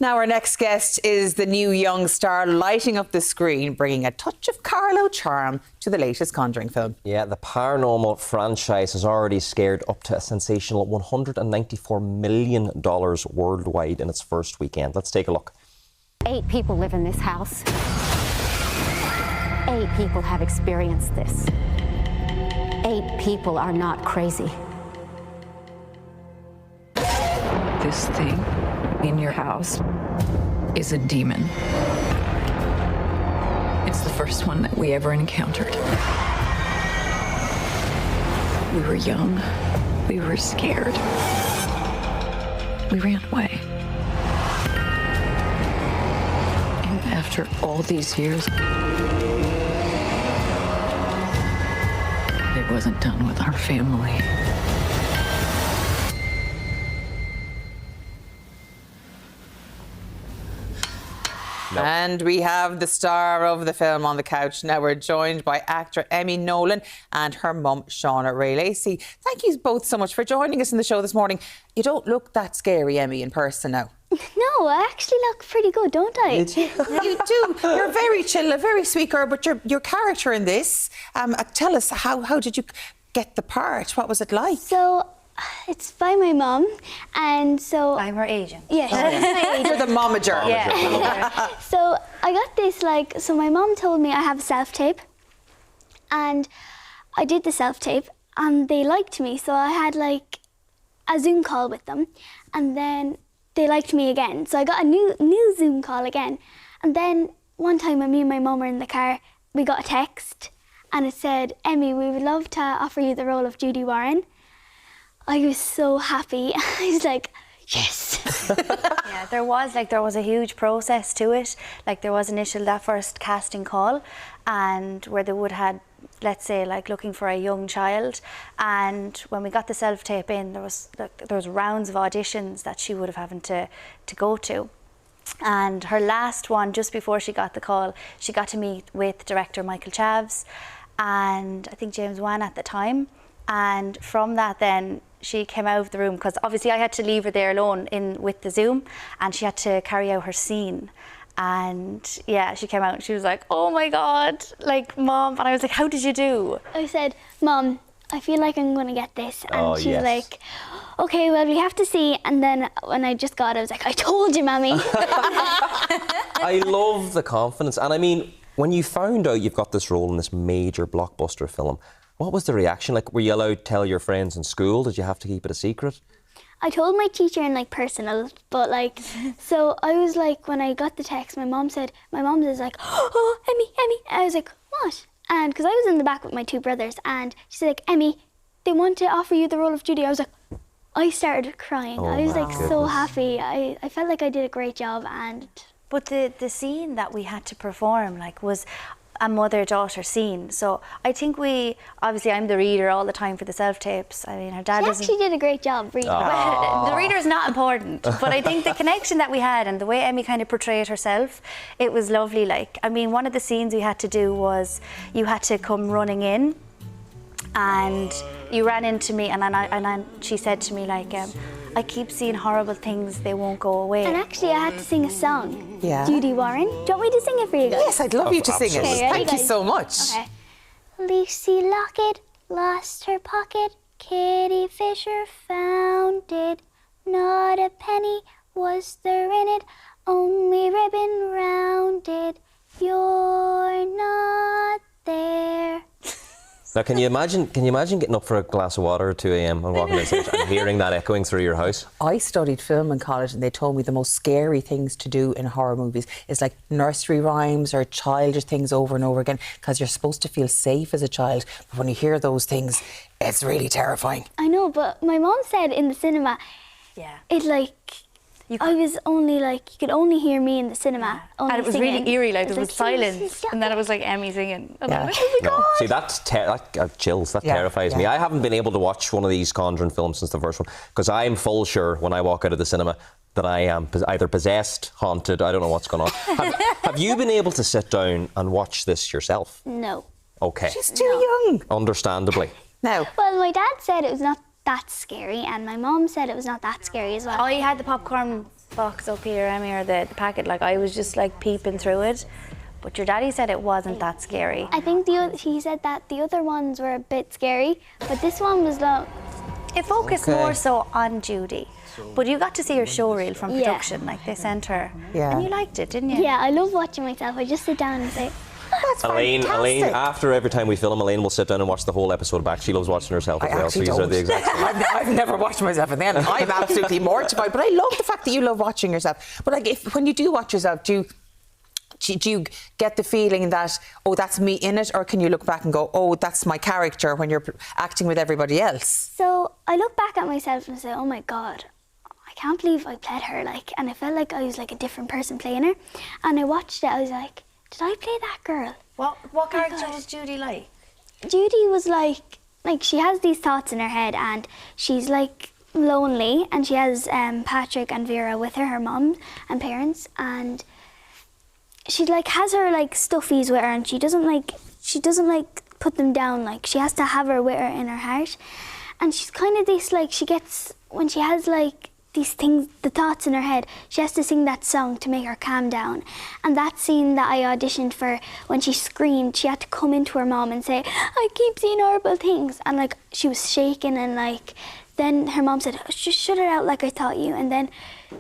Now our next guest is the new young star lighting up the screen, bringing a touch of Carlow charm to the latest Conjuring film. Yeah, the paranormal franchise has already scared up to a sensational $194 million worldwide in its first weekend. Let's take a look. 8 people live in this house. 8 people have experienced this. 8 people are not crazy. This thing in your house is a demon. It's the first one that we ever encountered. We were young. We were scared. We ran away. And after all these years, it wasn't done with our family. No. And we have the star of the film on the couch. Now we're joined by actor Emmy Nolan and her mum, Shauna Ray Lacey. Thank you both so much for joining us in the show this morning. You don't look that scary, Emmy, in person now. No, I actually look pretty good, don't I? You do. You're very chill, a very sweet girl, but your character in this, tell us, how did you get the part? What was it like? So, it's by my mum, and so... I'm her agent. Yeah, she's my agent. You're the momager. Yeah. So, I got this, so my mum told me I have a self-tape, and I did the self-tape, and they liked me, so I had, a Zoom call with them, and then they liked me again. So I got a new Zoom call again, and then one time when me and my mum were in the car, we got a text, and it said, "Emmy, we would love to offer you the role of Judy Warren." I was so happy. I was like, yes. Yeah, there was a huge process to it. There was that first casting call, and where they would had, let's say, looking for a young child. And when we got the self-tape in, there was rounds of auditions that she would have having to go to. And her last one, just before she got the call, she got to meet with director Michael Chavs and I think James Wan at the time. And from that then, she came out of the room, because obviously I had to leave her there alone with the Zoom, and she had to carry out her scene. And yeah, she came out and she was like, "Oh my God, Mom." And I was like, "How did you do?" I said, "Mum, I feel like I'm going to get this." And Oh, she's yes. like, "Okay, well, we have to see." And then when I just got it, I was like, "I told you, Mammy." I love the confidence. And I mean, when you found out you've got this role in this major blockbuster film, what was the reaction? Were you allowed to tell your friends in school? Did you have to keep it a secret? I told my teacher in personal, but so I was when I got the text, my mom was "Oh, Emmy." I was like, "What?" And because I was in the back with my 2 brothers, and she said "Emmy, they want to offer you the role of Judy." I was like, I started crying. Oh, I was my so goodness. happy. I felt like I did a great job. And But the scene that we had to perform was a mother-daughter scene. So I think obviously I'm the reader all the time for the self-tapes. I mean, her dad she doesn't... actually did a great job reading. The reader's not important, but I think the connection that we had and the way Emmy kind of portrayed herself, it was lovely. I mean, one of the scenes we had to do was you had to come running in, and you ran into me, and she said to me "I keep seeing horrible things, they won't go away." And actually, I had to sing a song. Yeah. Judy Warren. Do you want me to sing it for you guys? Yes, I'd love you to sing it. absolutely. Okay, ready, Thank you guys? so much. Okay. Lucy Lockett lost her pocket. Kitty Fisher found it. Not a penny was there in it. Only ribbon round it. You're not there. Now, can you imagine getting up for a glass of water at 2 a.m. and walking on stage and hearing that echoing through your house? I studied film in college, and they told me the most scary things to do in horror movies is nursery rhymes or childish things over and over again, because you're supposed to feel safe as a child. But when you hear those things, it's really terrifying. I know, but my mom said in the cinema, Yeah. I was only you could only hear me in the cinema. Only And it was singing. really eerie, It there was silence, and then it was Emmy singing. And I was like, "Oh my No. God." See, that chills. That Yeah, terrifies me. yeah. I haven't been able to watch one of these Conjuring films since the first one, because I'm full sure when I walk out of the cinema that I am either possessed, haunted, I don't know what's going on. Have you been able to sit down and watch this yourself? No. Okay. She's too young. Understandably. Now, Well, my dad said it was not that scary, and my mom said it was not that scary as well. I had the popcorn box up here, Emmy, or the packet. Like, I was just like peeping through it. But your daddy said it wasn't that scary. I think he said that the other ones were a bit scary, but this one was like... It focused more so on Judy. But you got to see her show reel from Yeah. production. Like, they sent her. Yeah. And you liked it, didn't you? Yeah, I love watching myself. I just sit down and say, That's Elaine, fantastic. after every time we film, Elaine will sit down and watch the whole episode back. She loves watching herself I as well. So actually these are don't. the exact same. I've never watched myself, and then I'm absolutely mortified. But I love the fact that you love watching yourself. But like, when you do watch yourself, do you get the feeling that, oh, that's me in it, or can you look back and go, oh, that's my character when you're acting with everybody else? so I look back at myself and say, oh my God, I can't believe I played her, like, and I felt like I was like a different person playing her. And I watched it, I was like, did I play that girl? What character God. was Judy like? Judy was like she has these thoughts in her head, and she's like lonely, and she has Patrick and Vera with her mum and parents, and she like has her like stuffies with her, and she doesn't like put them down. Like, she has to have her with her in her heart, and she's kind of this like, she gets, when she has like these things, the thoughts in her head, she has to sing that song to make her calm down. And that scene that I auditioned for, when she screamed, she had to come into her mom and say, I keep seeing horrible things, and like she was shaking, and like then her mom said, just shut it out like I taught you. And then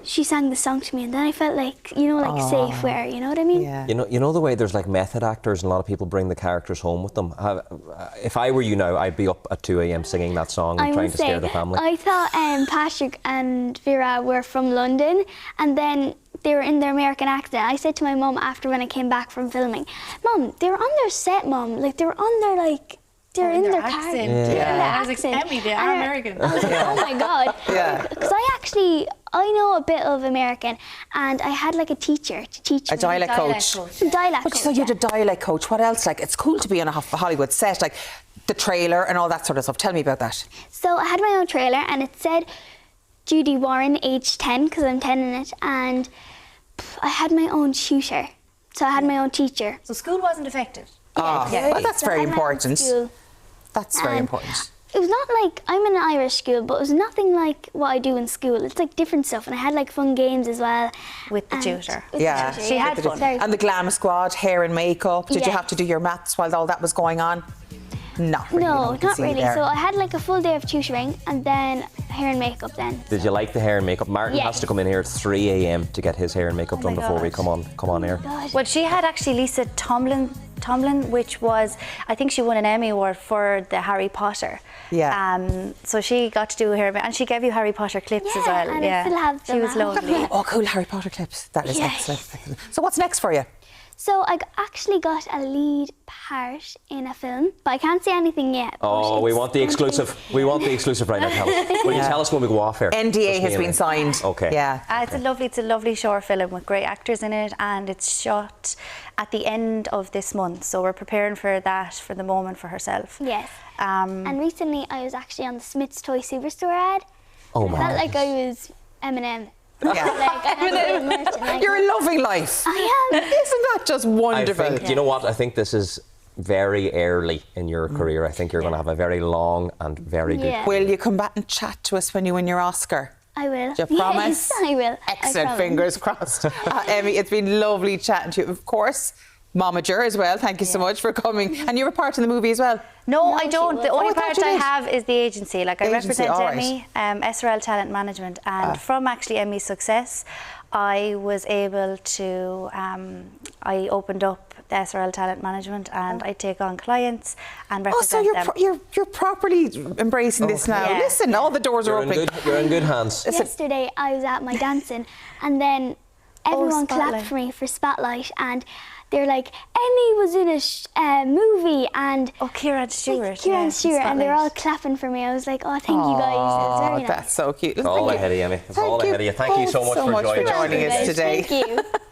she sang the song to me, and then I felt like, you know, like safe with her, you know what I mean? Yeah. You know the way there's like method actors and a lot of people bring the characters home with them. If I were you now, I'd be up at 2 a.m. singing that song and trying to scare the family. I thought Patrick and Vera were from London, and then they were in their American accent. I said to my mum after, when I came back from filming, Mum, they were on their set, Mum. Like, they were on their like. They're in their accent. car. Yeah. I was like, accent. Emmy, they are American. I was like, oh my God. Yeah. Because I know a bit of American, and I had like a teacher to teach me. A dialect coach. Dialect But coach. so you had a dialect coach. What else? Like, it's cool to be on a Hollywood set, like the trailer and all that sort of stuff. Tell me about that. So I had my own trailer, and it said Judy Warren, age 10, because I'm 10 in it, and I had my own tutor. So I had my own teacher. So school wasn't affected? Well, that's So I very had my own important. school. That's very And important. It was not like, I'm in an Irish school, but it was nothing like what I do in school. It's like different stuff, and I had like fun games as well. With the And- tutor. with the Yeah. tutor, She had It was fun. very And the glam squad, hair and makeup. Did you Yeah. have to do your maths while all that was going on? Not really. No, I can not see really. there. So I had like a full day of tutoring, and then hair and makeup then. Did you like the hair and makeup? Martin Yeah. has to come in here at 3 a.m. to get his hair and makeup done my before we God. come on air. Well, she had actually Lisa Tomlin, which was, I think she won an Emmy Award for the Harry Potter. Yeah. So she got to do her, and she gave you Harry Potter clips as Yeah, well. and I still have She them was at home. lovely. Oh, cool Harry Potter clips. That is Yeah. excellent. So what's next for you? So I actually got a lead part in a film, but I can't say anything yet. Oh, we want the exclusive. We want the exclusive right now. Tell us. Will you tell us when we go off air? NDA Just has me been and signed. Okay. Yeah. It's a lovely short film with great actors in it, and it's shot at the end of this month. So we're preparing for that for the moment for herself. Yes. Um, And recently I was actually on the Smith's Toy Superstore ad. Oh I my. felt like I was Eminem. Yeah. Like, I had a little merchandise. You're loving life. I am. Isn't that just wonderful? I think, you know what? I think this is very early in your career. I think you're going to have a very long and very good Yeah. Will you come back and chat to us when you win your Oscar? I will. Do you promise? Yes, I will. I Excellent. promise. Fingers crossed. Emmy, it's been lovely chatting to you. Of course, Momager as well. Thank you so much for coming. And you were part in the movie as well. No, I she don't. The wasn't. only I thought part you I did. have is the agency. Like, I Agency, represent all right. Emmy, SRL Talent Management, and from actually Emmy's success, I was able to. I opened up the SRL Talent Management, and I take on clients and Oh, so represent them. you're properly embracing this now. Yeah. Listen, all the doors are open. You're in good hands. Yesterday I was at my dancing, and then everyone clapped Spotlight. for me for Spotlight, and they're like, Emmy was in a movie, and Oh, Kieran Stewart. Kieran yeah, Stewart, and they were all Spotlight. clapping for me. I was like, oh, thank you guys. It was very nice. That's so cute. It's all ahead of you, Emmy. It's all ahead of you. Thank you so much for joining us. joining us today. Thank you.